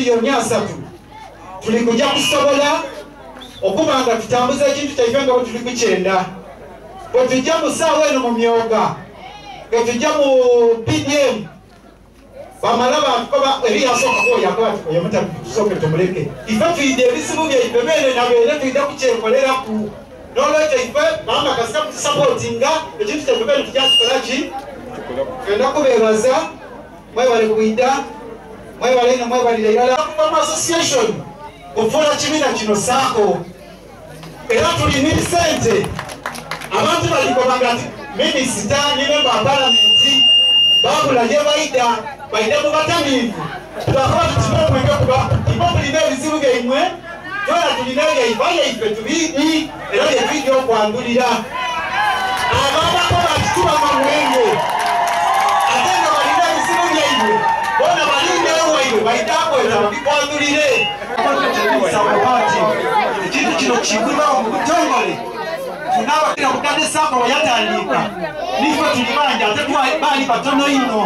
miliyoni 3 tuli kujja kusobola okuba nga tutambuza ekintu kyaife nga bwe tuli ku 9 bwe tujja mu ssaawa eno mu myoga bwe tujja mu PDM bamala bantu koba eri yasooka kuoyakoba oyo mutasooke tumuleke ife tuyidde ebizibu byaife beene nabeene tuyidde kukyekoleraku n'olwekyo ife bamba kasita kutusapootinga ekintu kyaife beene tujja tukola ki twenda kubeebaza mwebale kuyidda mwebale ino mwebalira irala kuva mu association okufuula kibiina kino saako era tulina sente abantu balikobanga nti minisita ne memba wa palamenti babula gye bayidda bayidde mu batamiivu tulakoba tutime omwenge kuba ife tulina ebizibu byaimwe twera tulina ebyaifa yaife tubiidi era byetuyidde okwangulira ababako batituba mu mwenge ate nga balina ebizibu byaimwe bona balindewo waibwe bayiddeakweta babikwangulire ekintu kino kigulwawo mu butongole tunabakira mukadde saako weyatandika nife tuli banja ate baali batono ino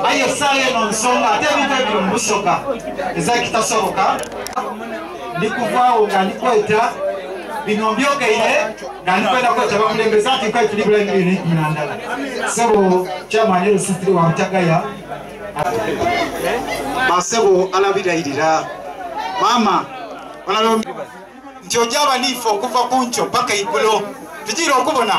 aye essaawa eno nsonga ate ebintu ebiri mu busoka ezakitasoboka ndikuvaawo nga ndikweta bino mbyogeire nga ndikwenda kweta bakulembeza ati nkwali tuli bula 2012 sebo kyamani erusitiri wa Mutagaya basebo alabirayirira mama nti ojaba niife okuva ku nkyo paka iggulo tugira okubona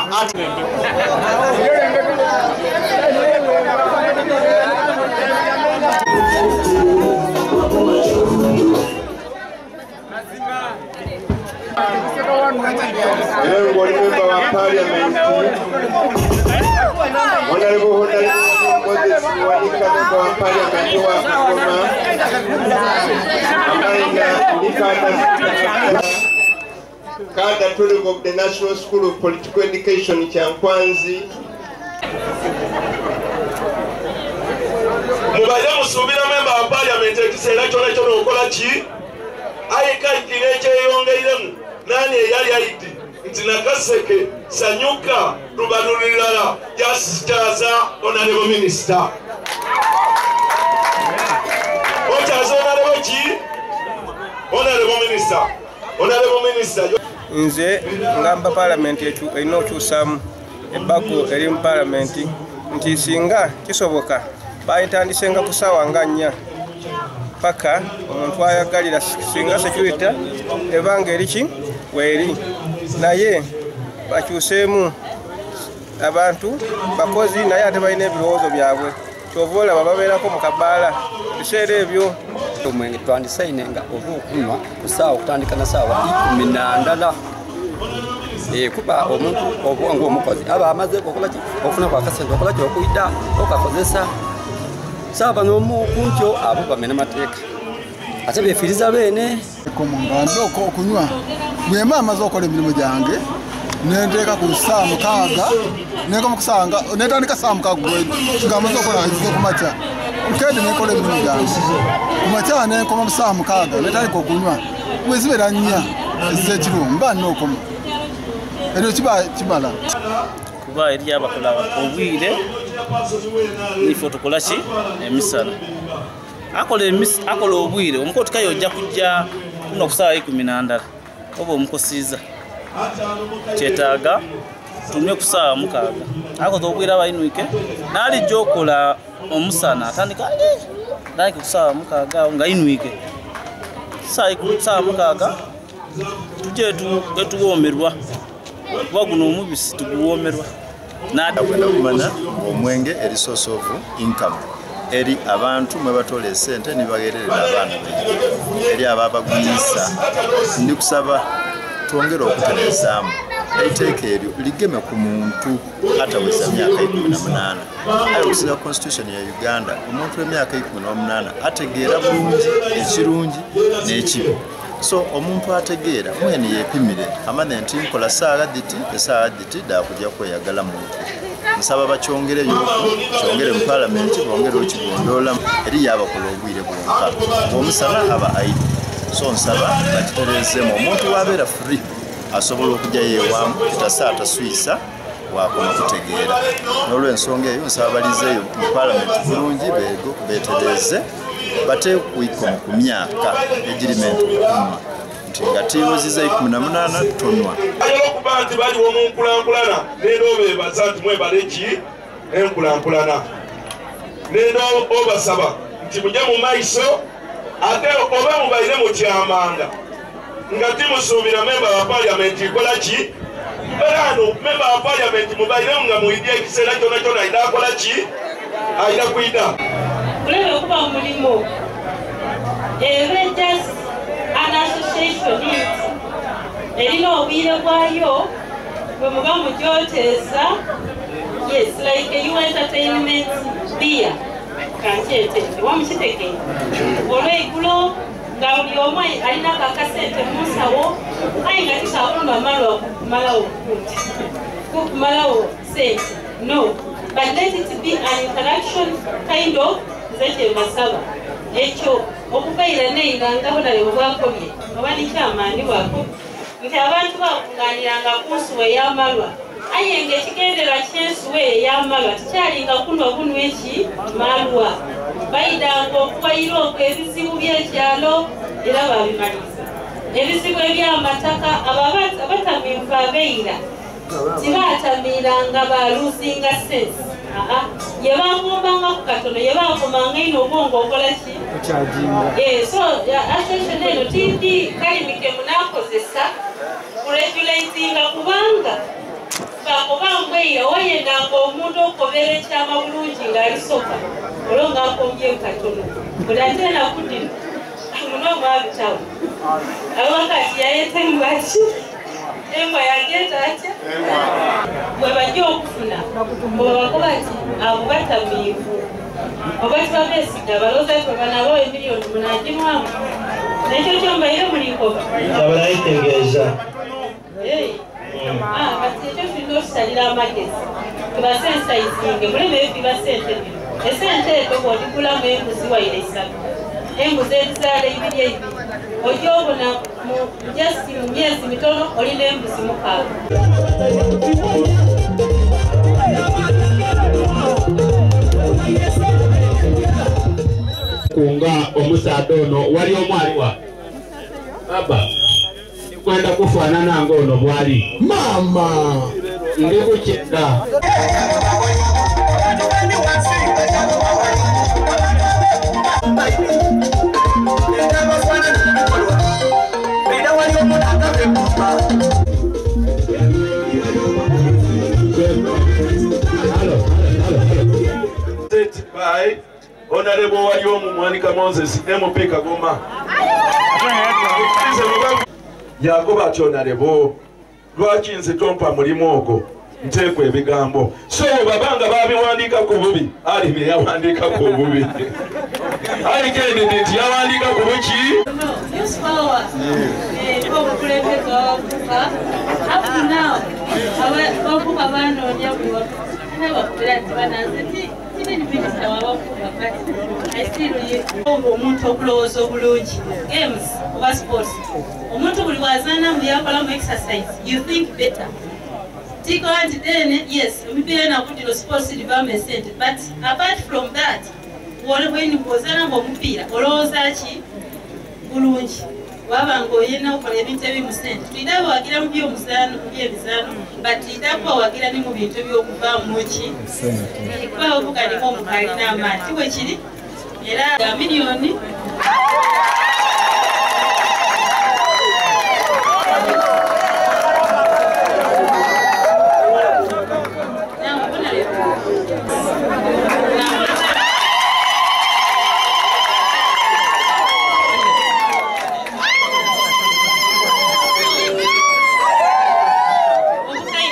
Kada Tulivu of the National School of Political Education Kyankwanzi. Mubaje musubira member wa parliament ekiseera kyona kyona okola ki ayika ikineche yongeiremu nani eyali ayiti nti nakaseke sanyuka rubanulirala jasitaza honorable minister otaza honorable ki honorable minister nze ngamba parliament erina okyusamu ebbago eri mu parliament nti singa kisoboka bayitandisenga ku ssaawa nga 4 paka omuntu ayagalira singa security ebanga eriki weeri naye bakyuseemu abantu bakozi naye ate balina ebirowoozo byabwe kyova olaba babeerako mu kabaala ebiseera ebyo omwenge twandisainenga oba okunywa ku ssaawa okutandika na ssaawa 12 kuba omuntu obwanga omukozi aba amaze okufuna kwakasente okola ki okuyita okakozesa saba n'omukunkyo abo bamena mateeka ate befiiriza beene nga okunywa bwemba amaze okola emirimu gyange nenteeka ku ssaawa 6 netandika ssaawa 6 nga amaze okola kumakya nkedi nekola emirimu gyange kumakya nenkoma mu ssaawa 6 netandika okunywa bwezibeera 4 ez'ekiro mba nokoma eryo kibala kuba eri abakola obwire ife tukola ki emisana akola obwire omukozi kayo ojja kujja kuno ku ssaawa 12 oba omukosiiza kyetaaga tumye ku ssaawa 6 akoze obwire abayinwike n'alijja okola omusana atandika ku ssaawa 6 nga yinwike ssaawa 6 tujje tuwoomerwa kuba guno omubisi tuguwoomerwa nakwenda kumanya omwenge eri source of income eri abantu mwe batoola esente nibagererera abaana eri ababagwiisa ndi kusaba twongere okutereezaamu eiteeka eryo ligeme ku muntu ataweza myaka 18 aye okusinga constitution ya Uganda omuntu w'emyaka 18 ategeera bulungi ekirungi n'ekibi so omuntu ategeera mwene yepimire amanya nti nkola ssaawa diti dakujja kweyagala muntu nsaba bakyongereyo kyongere mu parliament bongere okigondoola eri yabakola obwire bwonka omusana aba aidi so nsaba bakitereezemu omuntu wabeera free asobola okujja yeewaamu kitasa ataswisa wakoma kutegeera n'olw'ensonga eyo nsaba balizeeyo mu parliament bulungi beetereeze bateekuyikoma ku myaka egirimenti okuma nti nga tiiwoziza 18 tonwa ayala okuba nti baliwo mu nkulankulana neera obeebaza nti mwebale ki enkulankulana neera obasaba nti mujja mu maiso ate oba mubaire mutyamanga nga timusuubira memba wa paliamenti ikola ki mbeerano memba wa paliamenti mubairemu nga muidya ekiseera kyona kyona ayina akola ki ayina kwida kulebe okuba mulimu ebe just an association erina obwire bwayo bwe muba mugyoteesa yes like you entertainment beer kankyete wamukitegeera olw'eigulo nga buli omu alina kakasente mu nsawo aye nga tikakuma Malwa kumalawo sente no but let it be an interaction kind of zekyebasaba ekyo okubeera neira nga bulale bwakobye oba nikyamaani bwako nti abantu bakunganiranga ku nsuwa ey'Amalwa aye ng'ekigendererwa ky'ensuwa ey'Amalwa tikyalinga kunwa bunwa eki Malwa bayidanga okubayira okwo ebizibu by'ekyalo era babimaliza ebizibu eby'amataka abo abatamiivu abeira tibaatamiranga baluzinga sense ye bagombanga ku katono ye bakomanga ino obwongo okola ki so association eno tindi kalimikemu n'akozesa kuregulatinga kubanga bakobangweira wayenanga omuntu okobera ekyama bulungi ng'alisoka olwo ng'akombye katono buli ate nakudino muno mwabitawo awakati yayetembwaki embwa yageeta atya bwe bajja okufuna bwebakoba ti abo batamiivu oba tibabeesiga balooza kwebanabo emiliyoni munagirwamu nekyo kyombaire mulikoba abalayitegeeza kati ekyo tulina okusalira amagezi tubasensayizinge muleme ebiba sente bino esente eto bw'odigulamu embuzi waire 3 embuzi ebizaala 2 ojja obona just mu myezi mitono olina embuzi 6 kunga omusaadde ono wali omwaliwa baba kwenda kufaanana ng'ono bwali mama ndi kukyenda Honorable Waliomu Mwanika Moses MP Kagoma Yagoba ati Honorable lwaki nze tompa mulimu ogwo nteekwa ebigambo so babanga babiwandiika ku bubi ali ne yawandiika ku bubi ali kende nti yawandiika ku buki omuntu okulowooza obulungi games oba sports omuntu buli bw'azaana mu yakolamu exercise you think better tikola nti then yes emipiira enakudira sports livaamu esente but apart from that when bw'ozaana ng'omupiira olowooza ki bulungi waba ng'oyina okola ebintu ebimu sente tulina bawagira mu by'emizaano but tulina kubawagira ne mu bintu eby'okuvaamu ki kuba obuganimu omuntu alina amaanyi bwe kiri era ga miliyoni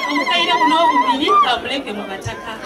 omukaire buno obubiri kamuleke mu bataka